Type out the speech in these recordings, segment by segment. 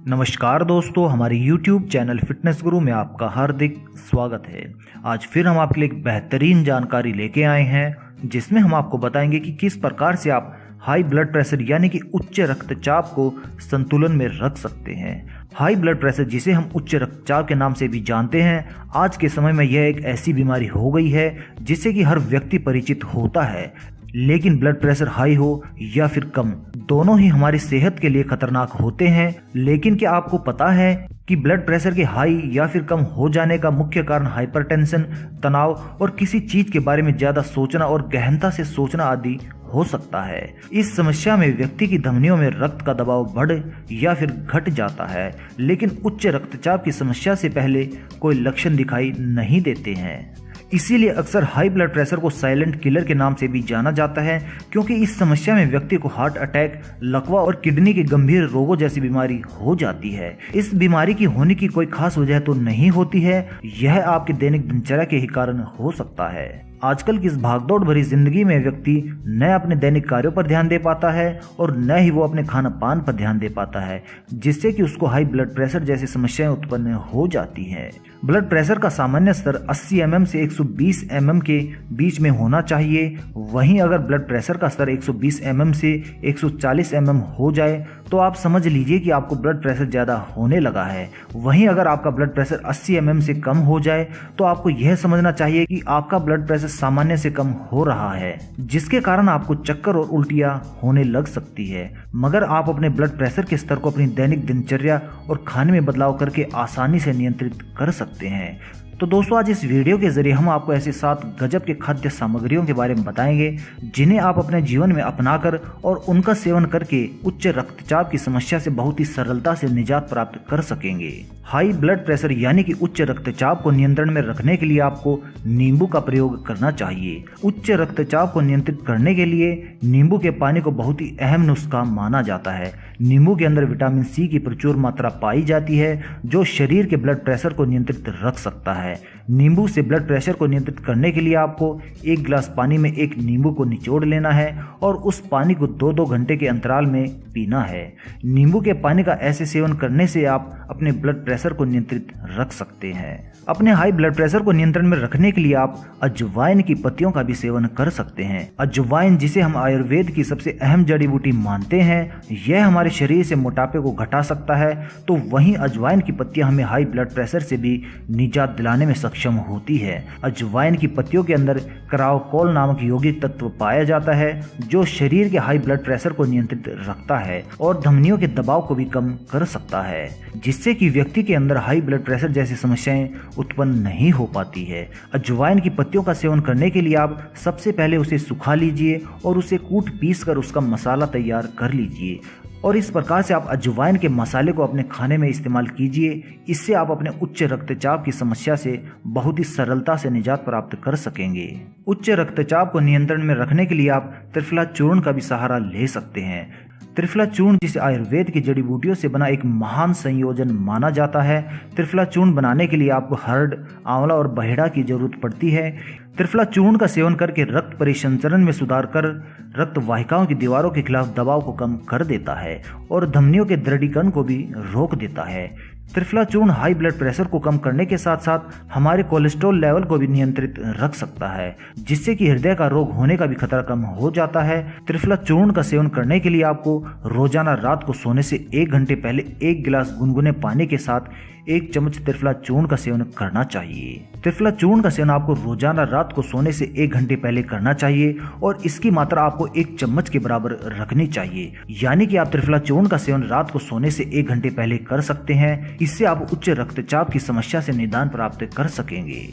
नमस्कार दोस्तों, हमारे YouTube चैनल फिटनेस गुरु में आपका हार्दिक स्वागत है। आज फिर हम आपके लिए एक बेहतरीन जानकारी लेके आए हैं जिसमें हम आपको बताएंगे कि किस प्रकार से आप हाई ब्लड प्रेशर यानी कि उच्च रक्तचाप को संतुलन में रख सकते हैं। हाई ब्लड प्रेशर, जिसे हम उच्च रक्तचाप के नाम से भी जानते हैं, आज के समय में यह एक ऐसी बीमारी हो गई है जिससे कि हर व्यक्ति परिचित होता है। लेकिन ब्लड प्रेशर हाई हो या फिर कम, दोनों ही हमारी सेहत के लिए खतरनाक होते हैं। लेकिन क्या आपको पता है कि ब्लड प्रेशर के हाई या फिर कम हो जाने का मुख्य कारण हाइपरटेंशन, तनाव और किसी चीज के बारे में ज्यादा सोचना और गहनता से सोचना आदि हो सकता है। इस समस्या में व्यक्ति की धमनियों में रक्त का दबाव बढ़ या फिर घट जाता है, लेकिन उच्च रक्तचाप की समस्या से पहले कोई लक्षण दिखाई नहीं देते हैं। इसीलिए अक्सर हाई ब्लड प्रेशर को साइलेंट किलर के नाम से भी जाना जाता है, क्योंकि इस समस्या में व्यक्ति को हार्ट अटैक, लकवा और किडनी के गंभीर रोगों जैसी बीमारी हो जाती है। इस बीमारी की होने की कोई खास वजह तो नहीं होती है, यह आपके दैनिक दिनचर्या के ही कारण हो सकता है। आजकल की इस भागदौड़ भरी जिंदगी में व्यक्ति न अपने दैनिक कार्यों पर ध्यान दे पाता है और न ही वो अपने खाना पान पर ध्यान दे पाता है, जिससे कि उसको हाई ब्लड प्रेशर जैसी समस्याएं उत्पन्न हो जाती हैं। ब्लड प्रेशर का सामान्य स्तर 80 mm से 120 mm के बीच में होना चाहिए। वहीं अगर ब्लड प्रेशर का स्तर 120 mm से 140 mm हो जाए तो आप समझ लीजिए कि आपको ब्लड प्रेशर ज़्यादा होने लगा है। वहीं अगर आपका ब्लड प्रेशर 80 mm से कम हो जाए तो आपको यह समझना चाहिए कि आपका ब्लड प्रेशर सामान्य से कम हो रहा है, जिसके कारण आपको चक्कर और उल्टियां होने लग सकती है। मगर आप अपने ब्लड प्रेशर के स्तर को अपनी दैनिक दिनचर्या और खाने में बदलाव करके आसानी से नियंत्रित कर सकते हैं। तो दोस्तों, आज इस वीडियो के जरिए हम आपको ऐसे 7 गजब के खाद्य सामग्रियों के बारे में बताएंगे जिन्हें आप अपने जीवन में अपनाकर और उनका सेवन करके उच्च रक्तचाप की समस्या से बहुत ही सरलता से निजात प्राप्त कर सकेंगे। हाई ब्लड प्रेशर यानी कि उच्च रक्तचाप को नियंत्रण में रखने के लिए आपको नींबू का प्रयोग करना चाहिए। उच्च रक्तचाप को नियंत्रित करने के लिए नींबू के पानी को बहुत ही अहम नुस्खा माना जाता है। नींबू के अंदर विटामिन सी की प्रचुर मात्रा पाई जाती है जो शरीर के ब्लड प्रेशर को नियंत्रित रख सकता है। नींबू से ब्लड प्रेशर को नियंत्रित करने के लिए आपको 1 गिलास पानी में 1 नींबू को निचोड़ लेना है और उस पानी को 2-2 घंटे के अंतराल में पीना है। नींबू के पानी का ऐसे सेवन करने से आप अपने ब्लड प्रेशर को नियंत्रित रख सकते हैं। अपने हाई ब्लड प्रेशर को नियंत्रण में रखने के लिए आप अजवाइन की पत्तियों का भी सेवन कर सकते हैं। अजवाइन, जिसे हम आयुर्वेद की सबसे अहम जड़ी बूटी मानते हैं, यह हमारे शरीर से मोटापे को घटा सकता है। तो वहीं अजवाइन की पत्तियां हमें हाई ब्लड प्रेशर से भी निजात दिलाने में सक्षम होती है। अजवाइन की पत्तियों के अंदर कराओकोल नामक यौगिक तत्व पाया जाता है जो शरीर के हाई ब्लड प्रेशर को नियंत्रित रखता है और धमनियों के दबाव को भी कम कर सकता है, जिससे कि व्यक्ति के अंदर हाई ब्लड प्रेशर जैसी समस्याएं उत्पन्न नहीं हो पाती है। अजवाइन की पत्तियों का सेवन करने के लिए आप सबसे पहले उसे सुखा लीजिए और उसे कूट पीस कर उसका मसाला तैयार कर लीजिए और इस प्रकार से आप अजवाइन के मसाले को अपने खाने में इस्तेमाल कीजिए। इससे आप अपने उच्च रक्तचाप की समस्या से बहुत ही सरलता से निजात प्राप्त कर सकेंगे। उच्च रक्तचाप को नियंत्रण में रखने के लिए आप त्रिफला चूर्ण का भी सहारा ले सकते हैं। त्रिफला चूर्ण, जिसे आयुर्वेद की जड़ी बूटियों से बना एक महान संयोजन माना जाता है। त्रिफला चूर्ण बनाने के लिए आपको हर्ड, आंवला और बहेड़ा की जरूरत पड़ती है। त्रिफला चूर्ण का सेवन करके रक्त परिसंचरण में सुधार कर रक्त वाहिकाओं की दीवारों के खिलाफ दबाव को कम कर देता है और धमनियों के दृढ़ीकरण को भी रोक देता है। त्रिफला चूर्ण हाई ब्लड प्रेशर को कम करने के साथ साथ हमारे कोलेस्ट्रॉल लेवल को भी नियंत्रित रख सकता है, जिससे कि हृदय का रोग होने का भी खतरा कम हो जाता है। त्रिफला चूर्ण का सेवन करने के लिए आपको रोजाना रात को सोने से 1 घंटे पहले 1 गिलास गुनगुने पानी के साथ 1 चम्मच त्रिफला चूर्ण का सेवन करना चाहिए। त्रिफला चूर्ण का सेवन आपको रोजाना रात को सोने से 1 घंटे पहले करना चाहिए और इसकी मात्रा आपको 1 चम्मच के बराबर रखनी चाहिए। यानी कि आप त्रिफला चूर्ण का सेवन रात को सोने से 1 घंटे पहले कर सकते हैं। इससे आप उच्च रक्तचाप की समस्या से निदान प्राप्त कर सकेंगे।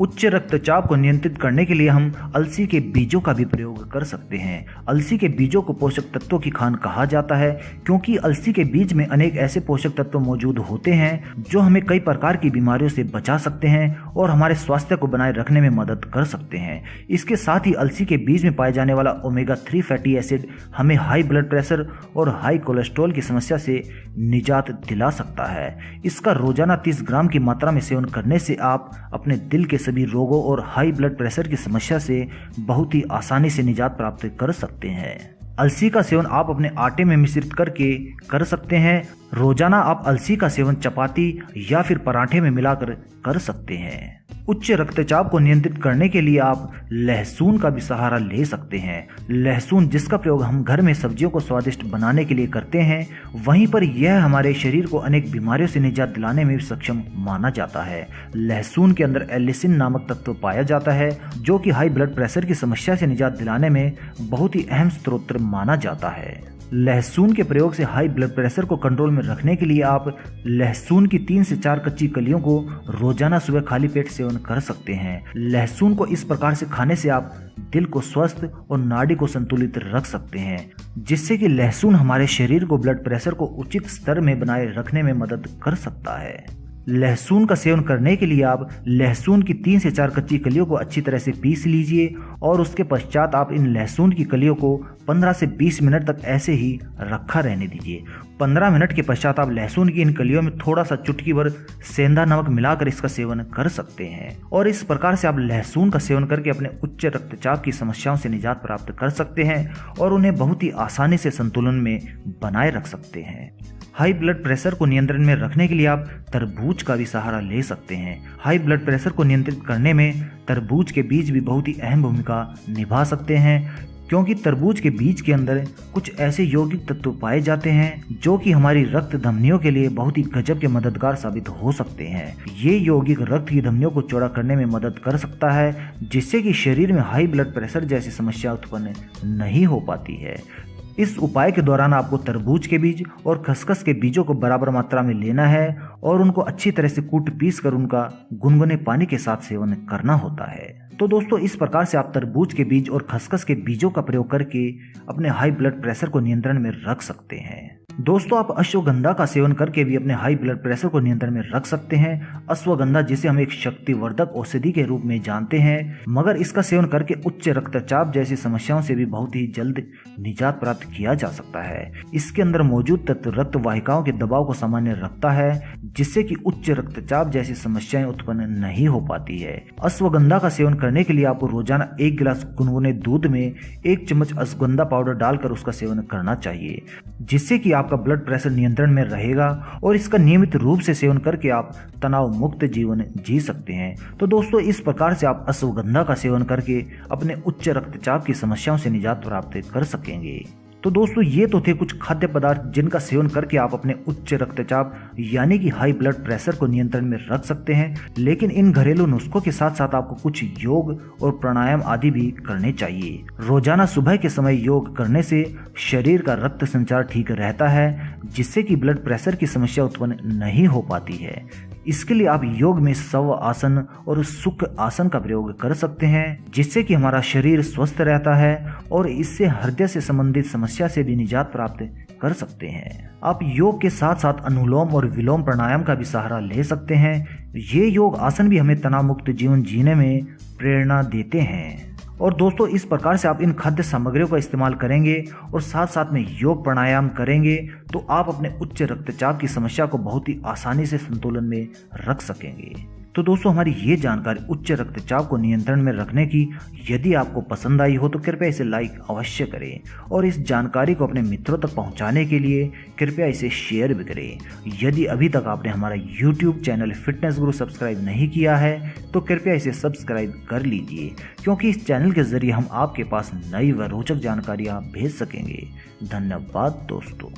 उच्च रक्तचाप को नियंत्रित करने के लिए हम अलसी के बीजों का भी प्रयोग कर सकते हैं। अलसी के बीजों को पोषक तत्वों की खान कहा जाता है, क्योंकि अलसी के बीज में अनेक ऐसे पोषक तत्व मौजूद होते हैं जो हमें कई प्रकार की बीमारियों से बचा सकते हैं और हमारे स्वास्थ्य को बनाए रखने में मदद कर सकते हैं। इसके साथ ही अलसी के बीज में पाए जाने वाला ओमेगा 3 फैटी एसिड हमें हाई ब्लड प्रेशर और हाई कोलेस्ट्रॉल की समस्या से निजात दिला सकता है। इसका रोजाना 30 ग्राम की मात्रा में सेवन करने से आप अपने दिल के सभी रोगों और हाई ब्लड प्रेशर की समस्या से बहुत ही आसानी से निजात प्राप्त कर सकते हैं। अलसी का सेवन आप अपने आटे में मिश्रित करके कर सकते हैं। रोजाना आप अलसी का सेवन चपाती या फिर पराठे में मिलाकर कर सकते हैं। उच्च रक्तचाप को नियंत्रित करने के लिए आप लहसुन का भी सहारा ले सकते हैं। लहसुन जिसका प्रयोग हम घर में सब्जियों को स्वादिष्ट बनाने के लिए करते हैं, वहीं पर यह हमारे शरीर को अनेक बीमारियों से निजात दिलाने में भी सक्षम माना जाता है। लहसुन के अंदर एलिसिन नामक तत्व पाया जाता है, जो कि हाई ब्लड प्रेशर की समस्या से निजात दिलाने में बहुत ही अहम स्रोत माना जाता है। लहसुन के प्रयोग से हाई ब्लड प्रेशर को कंट्रोल में रखने के लिए आप लहसुन की 3 से 4 कच्ची कलियों को रोजाना सुबह खाली पेट सेवन कर सकते हैं। लहसुन को इस प्रकार से खाने से आप दिल को स्वस्थ और नाड़ी को संतुलित रख सकते हैं, जिससे कि लहसुन हमारे शरीर को ब्लड प्रेशर को उचित स्तर में बनाए रखने में मदद कर सकता है। लहसुन का सेवन करने के लिए आप लहसुन की 3 से 4 कच्ची कलियों को अच्छी तरह से पीस लीजिए और उसके पश्चात आप इन लहसुन की कलियों को 15 से 20 मिनट तक ऐसे ही रखा रहने दीजिए। 15 मिनट के पश्चात आप लहसुन की इन कलियों में थोड़ा सा चुटकी भर सेंधा नमक मिलाकर इसका सेवन कर सकते हैं और इस प्रकार से आप लहसुन का सेवन करके अपने उच्च रक्तचाप की समस्याओं से निजात प्राप्त कर सकते हैं और उन्हें बहुत ही आसानी से संतुलन में बनाए रख सकते हैं। हाई ब्लड प्रेशर को नियंत्रण में रखने के लिए आप तरबूज का भी सहारा ले सकते हैं। हाई ब्लड प्रेशर को नियंत्रित करने में तरबूज के बीज भी बहुत ही अहम भूमिका निभा सकते हैं, क्योंकि तरबूज के बीज के अंदर कुछ ऐसे यौगिक तत्व पाए जाते हैं जो कि हमारी रक्त धमनियों के लिए बहुत ही गजब के मददगार साबित हो सकते हैं। ये यौगिक रक्त की धमनियों को चौड़ा करने में मदद कर सकता है, जिससे कि शरीर में हाई ब्लड प्रेशर जैसी समस्या उत्पन्न नहीं हो पाती है। इस उपाय के दौरान आपको तरबूज के बीज और खसखस के बीजों को बराबर मात्रा में लेना है और उनको अच्छी तरह से कूट पीस कर उनका गुनगुने पानी के साथ सेवन करना होता है। तो दोस्तों, इस प्रकार से आप तरबूज के बीज और खसखस के बीजों का प्रयोग करके अपने हाई ब्लड प्रेशर को नियंत्रण में रख सकते हैं। दोस्तों, आप अश्वगंधा का सेवन करके भी अपने हाई ब्लड प्रेशर को नियंत्रण में रख सकते हैं। अश्वगंधा जिसे हम एक शक्तिवर्धक औषधि के रूप में जानते हैं, मगर इसका सेवन करके उच्च रक्तचाप जैसी समस्याओं से भी बहुत ही जल्द निजात प्राप्त किया जा सकता है। इसके अंदर मौजूद तत्व रक्त वाहिकाओं के दबाव को सामान्य रखता है, जिससे कि उच्च रक्तचाप जैसी समस्याएं उत्पन्न नहीं हो पाती है। अश्वगंधा का सेवन करने के लिए आपको रोजाना 1 गिलास गुनगुने दूध में 1 चम्मच अश्वगंधा पाउडर डालकर उसका सेवन करना चाहिए, जिससे कि आपका ब्लड प्रेशर नियंत्रण में रहेगा और इसका नियमित रूप से सेवन करके आप तनाव मुक्त जीवन जी सकते हैं। तो दोस्तों, इस प्रकार से आप अश्वगंधा का सेवन करके अपने उच्च रक्तचाप की समस्याओं से निजात प्राप्त कर सकेंगे। तो दोस्तों, ये तो थे कुछ खाद्य पदार्थ जिनका सेवन करके आप अपने उच्च रक्तचाप यानी कि हाई ब्लड प्रेशर को नियंत्रण में रख सकते हैं। लेकिन इन घरेलू नुस्खों के साथ साथ आपको कुछ योग और प्राणायाम आदि भी करने चाहिए। रोजाना सुबह के समय योग करने से शरीर का रक्त संचार ठीक रहता है, जिससे कि ब्लड प्रेशर की समस्या उत्पन्न नहीं हो पाती है। इसके लिए आप योग में शव आसन और सुख आसन का प्रयोग कर सकते हैं, जिससे कि हमारा शरीर स्वस्थ रहता है और इससे हृदय से संबंधित समस्या से भी निजात प्राप्त कर सकते हैं। आप योग के साथ साथ अनुलोम और विलोम प्राणायाम का भी सहारा ले सकते हैं। ये योग आसन भी हमें तनाव मुक्त जीवन जीने में प्रेरणा देते हैं। और दोस्तों, इस प्रकार से आप इन खाद्य सामग्रियों का इस्तेमाल करेंगे और साथ साथ में योग प्राणायाम करेंगे तो आप अपने उच्च रक्तचाप की समस्या को बहुत ही आसानी से संतुलन में रख सकेंगे। तो दोस्तों, हमारी ये जानकारी उच्च रक्तचाप को नियंत्रण में रखने की यदि आपको पसंद आई हो तो कृपया इसे लाइक अवश्य करें और इस जानकारी को अपने मित्रों तक पहुंचाने के लिए कृपया इसे शेयर भी करें। यदि अभी तक आपने हमारा YouTube चैनल फिटनेस गुरु सब्सक्राइब नहीं किया है तो कृपया इसे सब्सक्राइब कर लीजिए, क्योंकि इस चैनल के जरिए हम आपके पास नई व रोचक जानकारियाँ भेज सकेंगे। धन्यवाद दोस्तों।